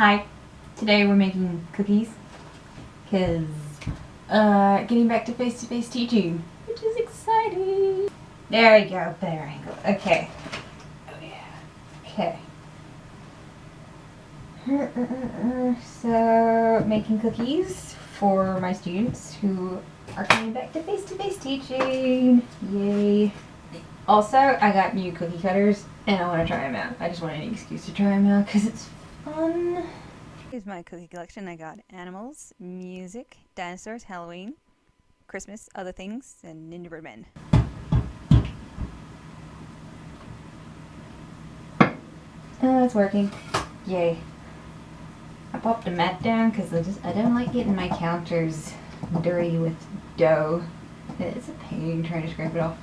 Hi, today we're making cookies because getting back to face-to-face teaching, which is exciting. There we go, better angle. Okay. Oh yeah. Okay. So making cookies for my students who are coming back to face teaching. Yay. Also, I got new cookie cutters and I want to try them out. I just want any excuse to try them out because it's fun. Here's my cookie collection. I got animals, music, dinosaurs, Halloween, Christmas, other things, and Ninja Birdman. Oh, it's working. Yay. I popped a mat down because I don't like getting my counters dirty with dough. It's a pain trying to scrape it off.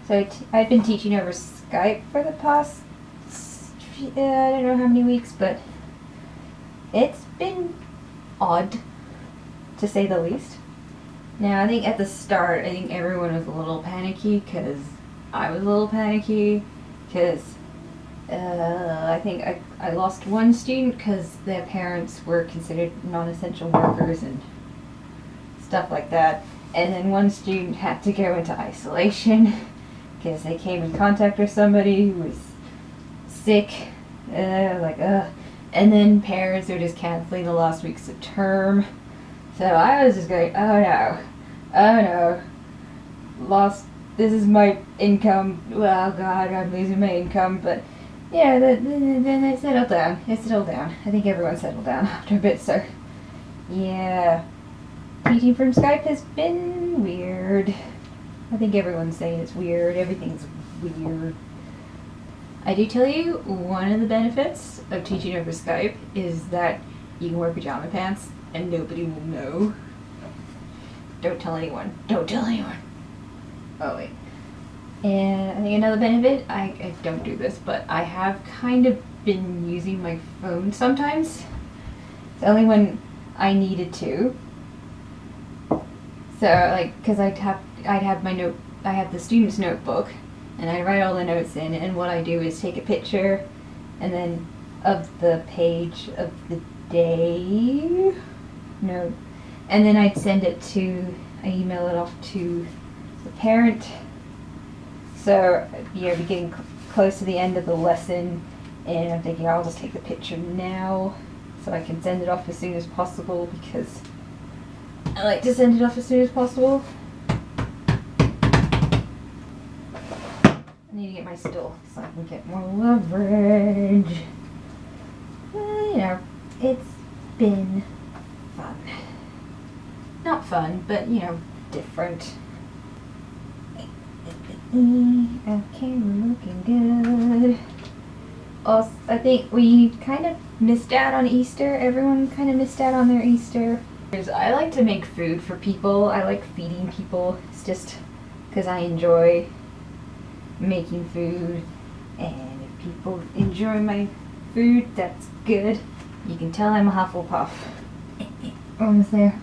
So I've been teaching over Skype for the past, I don't know how many weeks, but it's been odd, to say the least. Now, I think at the start, I think everyone was a little panicky, because I was a little panicky, because I think I lost one student because their parents were considered non-essential workers and stuff like that. And then one student had to go into isolation because they came in contact with somebody who was sick, and then parents are just canceling the last weeks of term. So I was just going, oh no, this is my income, well god, I'm losing my income, but yeah, then it settled down, I think everyone settled down after a bit, so yeah, teaching from Skype has been weird. I think everyone's saying it's weird, everything's weird. I do tell you, one of the benefits of teaching over Skype is that you can wear pajama pants and nobody will know. Don't tell anyone. Don't tell anyone. Oh wait. And I think another benefit, I don't do this, but I have kind of been using my phone sometimes. It's only when I needed to. So like, cause I have the student's notebook, and I write all the notes in, and what I do is take a picture and then of the page of the day note, and then I email it off to the parent. So we're getting close to the end of the lesson, and I'm thinking I'll just take the picture now so I can send it off as soon as possible, because I like to send it off as soon as possible. I need to get my stool so I can get more leverage. Well, you know, it's been fun. Not fun, but, you know, different. Okay, we're looking good. Also, I think we kind of missed out on Easter. Everyone kind of missed out on their Easter. I like to make food for people. I like feeding people. It's just because I enjoy making food, and if people enjoy my food, that's good. You can tell I'm a Hufflepuff. Almost there.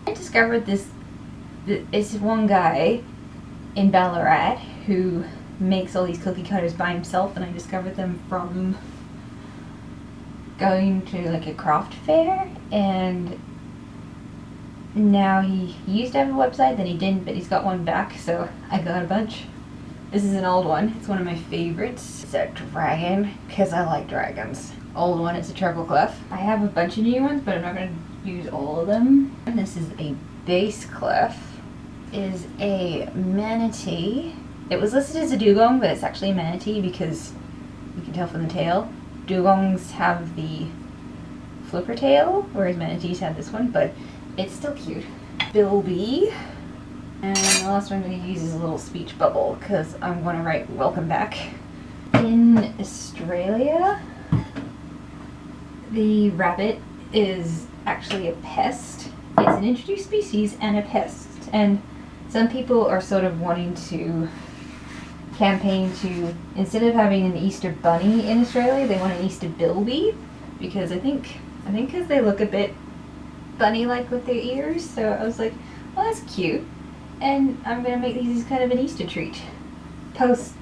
I discovered this one guy in Ballarat who makes all these cookie cutters by himself, and I discovered them from going to like a craft fair, and now he used to have a website, then he didn't, but he's got one back, so I got a bunch. This is an old one. It's one of my favorites. It's a dragon, because I like dragons. Old one, it's a treble clef. I have a bunch of new ones, but I'm not going to use all of them. And this is a base clef. It is a manatee. It was listed as a dugong, but it's actually a manatee because you can tell from the tail. Dugongs have the flipper tail, whereas manatees have this one, but it's still cute. Bilby. And the last one I'm going to use is a little speech bubble, because I'm going to write welcome back. In Australia, the rabbit is actually a pest. It's an introduced species and a pest. And some people are sort of wanting to campaign to, instead of having an Easter bunny in Australia, they want an Easter bilby, because I think because they look a bit bunny-like with their ears, so I was like, well, that's cute, and I'm going to make these kind of an Easter treat. Post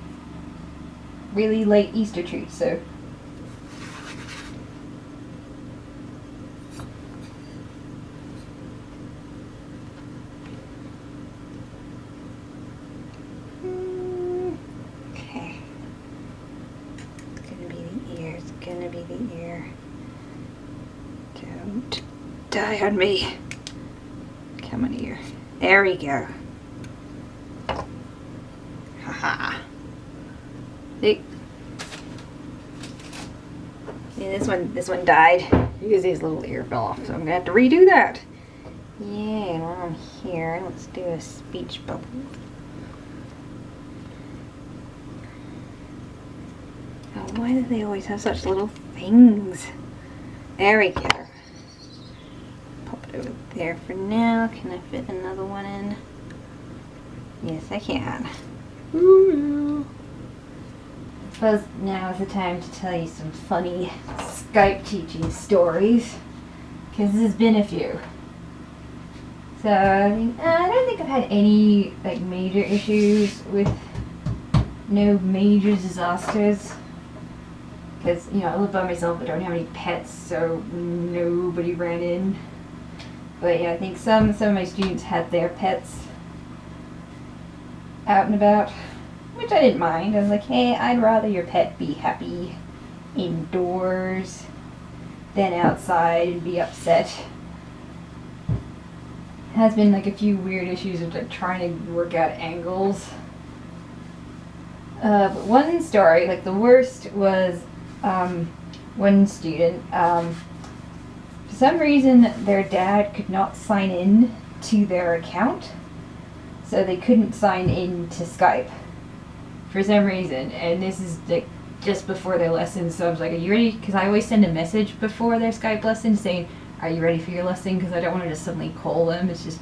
really late Easter treat, so Don't die on me. Come on here. There we go. Haha. See? See, this one died because his little ear fell off, so I'm gonna have to redo that. Yeah, and while I'm here, let's do a speech bubble. Oh, why do they always have such little things? There we go. Pop it over there for now. Can I fit another one in? Yes, I can. Ooh. I suppose now is the time to tell you some funny Skype teaching stories, because there's been a few. So I don't think I've had any like major issues with no major disasters. Because, you know, I live by myself, I don't have any pets, so nobody ran in. But yeah, I think some of my students had their pets out and about, which I didn't mind. I was like, hey, I'd rather your pet be happy indoors than outside and be upset. Has been like a few weird issues of like trying to work out angles. But one story, like the worst was one student, for some reason their dad could not sign in to their account, so they couldn't sign in to Skype for some reason, and this is like just before their lesson, so I was like, are you ready? Because I always send a message before their Skype lesson saying, are you ready for your lesson? Because I don't want to just suddenly call them, it's just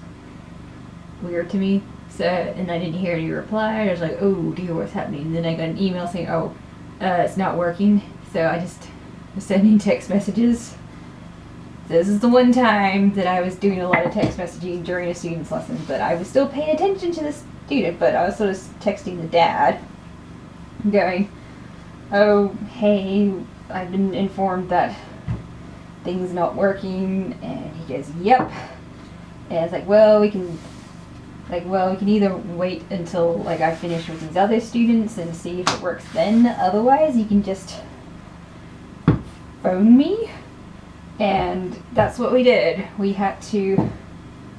weird to me. So, and I didn't hear any reply. I was like, oh dear, what's happening? And then I got an email saying, oh, it's not working. So I just was sending text messages. This is the one time that I was doing a lot of text messaging during a student's lesson, but I was still paying attention to the student, but I was sort of texting the dad, going, oh, hey, I've been informed that things not working, and he goes, yep. And it's like, well, we can either wait until like I finish with these other students and see if it works then. Otherwise, you can just phone me. And that's what we did. We had to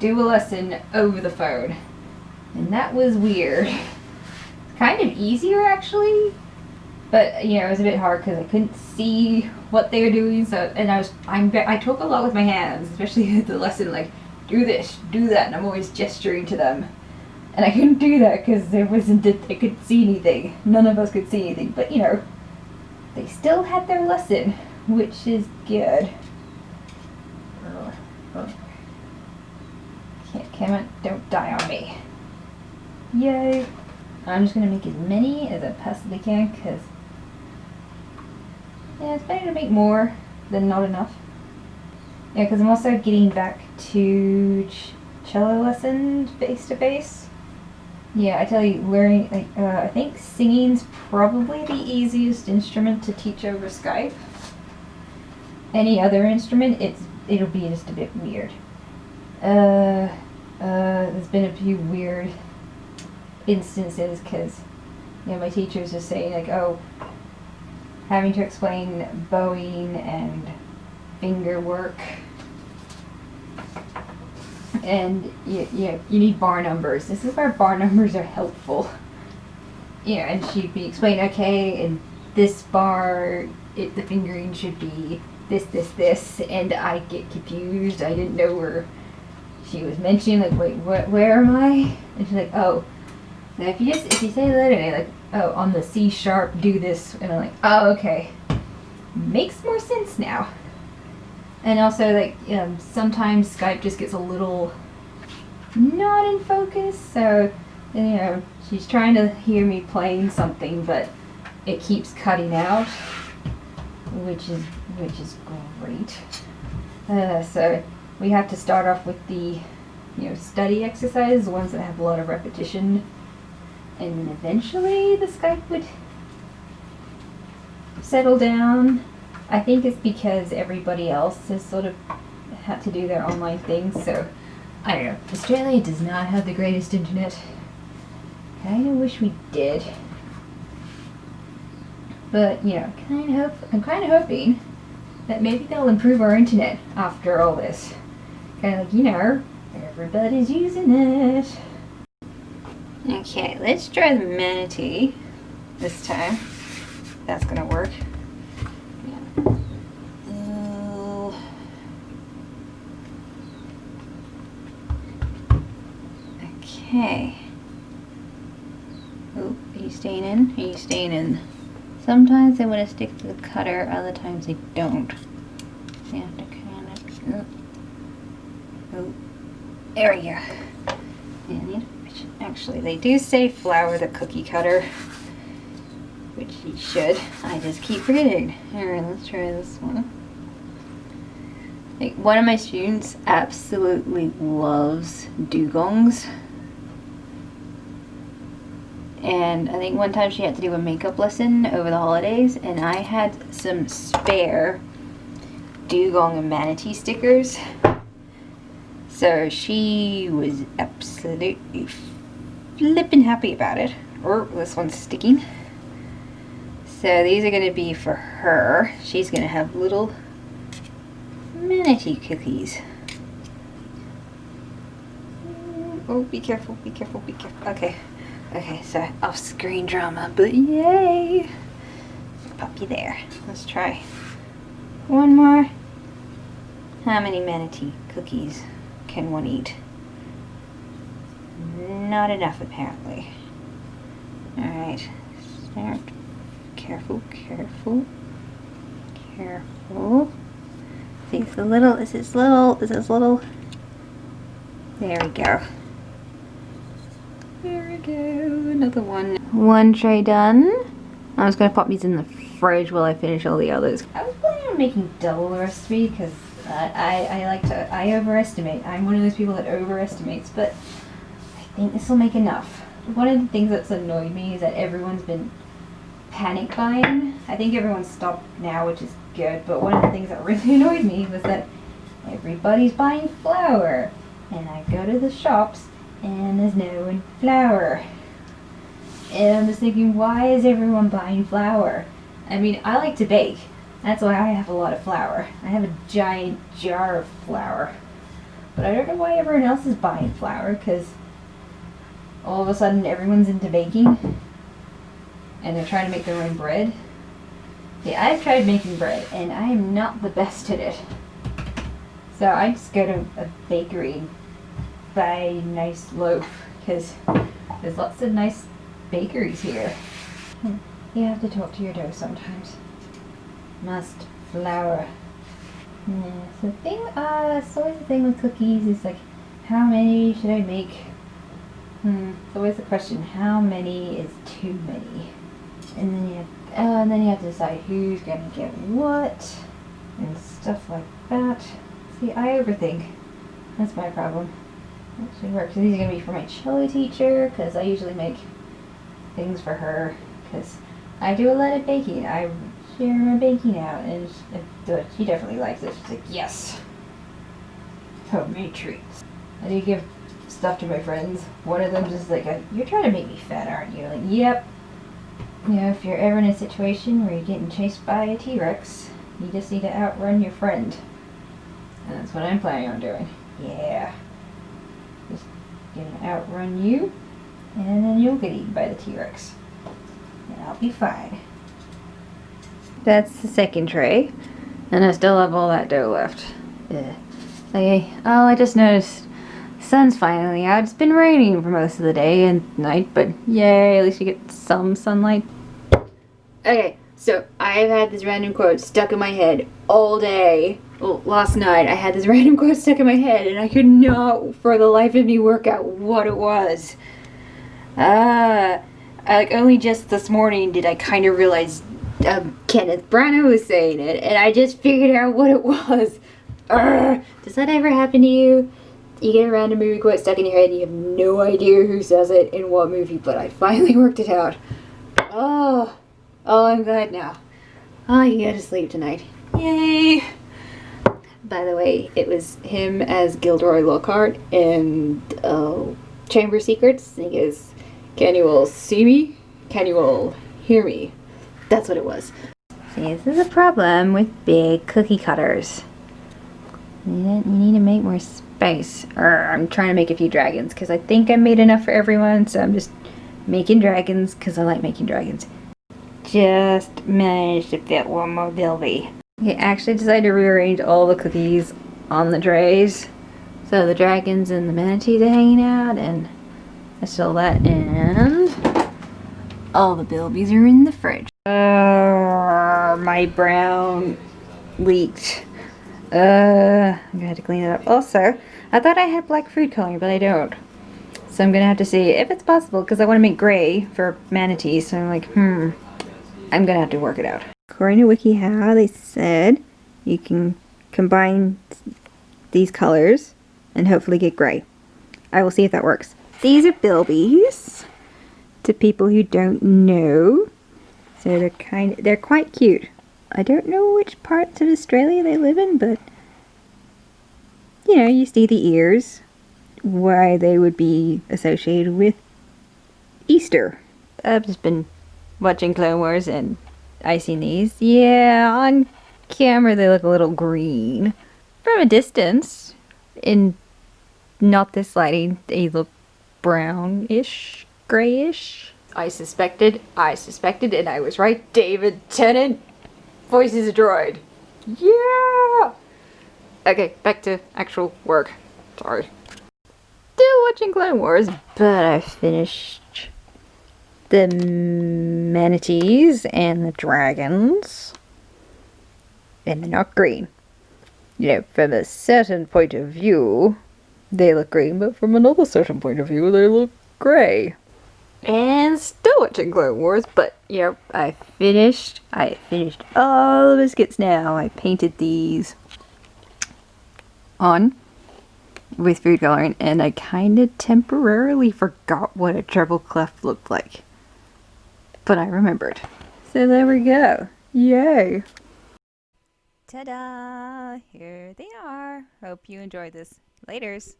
do a lesson over the phone. And that was weird. Kind of easier actually. But, you know, it was a bit hard because I couldn't see what they were doing. So, and I talk a lot with my hands, especially at the lesson, like, do this, do that, and I'm always gesturing to them. And I couldn't do that because they couldn't see anything. None of us could see anything. But, you know, they still had their lesson, which is good. Come on, don't die on me. Yay. I'm just going to make as many as I possibly can because, yeah, it's better to make more than not enough. Yeah, because I'm also getting back to cello lessons face-to-face. Yeah, I tell you, learning, like, I think singing's probably the easiest instrument to teach over Skype. Any other instrument, it'll be just a bit weird. There's been a few weird instances because, you know, my teachers are saying, like, oh, having to explain bowing and finger work. And you need bar numbers. This is where bar numbers are helpful. Yeah, and she'd be explaining, okay, in this bar, the fingering should be this, and I get confused. I didn't know where she was mentioning, like, wait, where am I? And she's like, oh, now if you say the letter A, like, oh, on the C sharp, do this, and I'm like, oh, okay, makes more sense now. And also, like, sometimes Skype just gets a little not in focus, so, you know, she's trying to hear me playing something, but it keeps cutting out, which is great. So we have to start off with the, you know, study exercises, the ones that have a lot of repetition, and then eventually the Skype would settle down. I think it's because everybody else has sort of had to do their online things, so I don't know. Australia does not have the greatest internet. I kinda wish we did. But, you know, I'm kinda hoping that maybe they'll improve our internet after all this. Kind of like, you know, everybody's using it. Okay, let's try the manatee this time. That's gonna work. Yeah. Okay. Oh, are you staying in? Are you staying in? Sometimes they want to stick to the cutter, other times they don't. You have to kind of. Oh, there we go. And actually, they do say flour the cookie cutter, which you should. I just keep forgetting. Alright, let's try this one. Like, one of my students absolutely loves dugongs. And I think one time she had to do a makeup lesson over the holidays, and I had some spare dugong and manatee stickers. So she was absolutely flippin' happy about it. Oh, this one's sticking. So these are going to be for her. She's going to have little manatee cookies. Oh, be careful, be careful, be careful. Okay. Okay, so off-screen drama, but yay! Pop you there. Let's try one more. How many manatee cookies can one eat? Not enough, apparently. Alright, start. Careful, careful, careful. See, it's a little, is this little? There we go. There we go, another one. One tray done. I was going to pop these in the fridge while I finish all the others. I was planning on making double the recipe because I overestimate. I'm one of those people that overestimates, but I think this will make enough. One of the things that's annoyed me is that everyone's been panic buying. I think everyone's stopped now, which is good, but one of the things that really annoyed me was that everybody's buying flour. And I go to the shops and there's no flour. And I'm just thinking, why is everyone buying flour? I mean, I like to bake. That's why I have a lot of flour. I have a giant jar of flour. But I don't know why everyone else is buying flour, because all of a sudden everyone's into baking. And they're trying to make their own bread. Yeah, I've tried making bread, and I am not the best at it. So I just go to a bakery and buy a nice loaf, because there's lots of nice bakeries here. You have to talk to your dough sometimes. Must flour. Yeah, so the thing, it's always the thing with cookies is like, how many should I make? It's always the question, how many is too many? And then you have to decide who's gonna get what and stuff like that. See, I overthink. That's my problem. That should work. So these are gonna be for my cello teacher, because I usually make things for her, because I do a lot of baking. I share my baking out, and she definitely likes it. She's like, yes, homemade treats. I do give stuff to my friends. One of them just like, you're trying to make me fat, aren't you? Like, yep. You know, if you're ever in a situation where you're getting chased by a T-Rex, you just need to outrun your friend. And that's what I'm planning on doing. Yeah. Just gonna outrun you, and then you'll get eaten by the T-Rex. And I'll be fine. That's the second tray. And I still have all that dough left. Yeah. Okay. Oh, I just noticed the sun's finally out. It's been raining for most of the day and night, but yay, at least you get some sunlight. Okay, so I've had this random quote stuck in my head all day. Well, last night I had this random quote stuck in my head, and I could not for the life of me work out what it was. Like only just this morning did I kind of realize Kenneth Branagh was saying it, and I just figured out what it was. Does that ever happen to you? You get a random movie quote stuck in your head and you have no idea who says it in what movie, but I finally worked it out. Oh, I'm glad now. I can go to sleep tonight. Yay! By the way, it was him as Gilderoy Lockhart in Chamber of Secrets. And he goes, "Can you all see me? Can you all hear me?" That's what it was. See, this is a problem with big cookie cutters. You need to make more space. I'm trying to make a few dragons because I think I made enough for everyone, so I'm just making dragons because I like making dragons. Just managed to fit one more Bilby. Okay, actually decided to rearrange all the cookies on the trays. So the dragons and the manatees are hanging out, and I stole that, and all the Bilbies are in the fridge. My brown leaked. I'm gonna have to clean it up. Also, I thought I had black food coloring, but I don't. So I'm gonna have to see if it's possible, because I want to make gray for manatees. So I'm like, I'm gonna have to work it out. According to WikiHow, they said you can combine these colors and hopefully get gray. I will see if that works. These are bilbies, to people who don't know. So they're quite cute. I don't know which parts of Australia they live in, but you know, you see the ears, why they would be associated with Easter. I've just been watching Clone Wars and I seen these. Yeah, on camera they look a little green. From a distance, in not this lighting, they look brownish, grayish. I suspected, and I was right. David Tennant voices a droid. Yeah! Okay, back to actual work. Sorry. Still watching Clone Wars, but I finished the manatees and the dragons. And they're not green. You know, from a certain point of view, they look green, but from another certain point of view, they look gray. And still watching Clone Wars, but, you know, I finished all the biscuits now. I painted these on with food coloring, and I kind of temporarily forgot what a treble clef looked like. But I remembered. So there we go. Yay! Ta-da! Here they are. Hope you enjoyed this. Laters!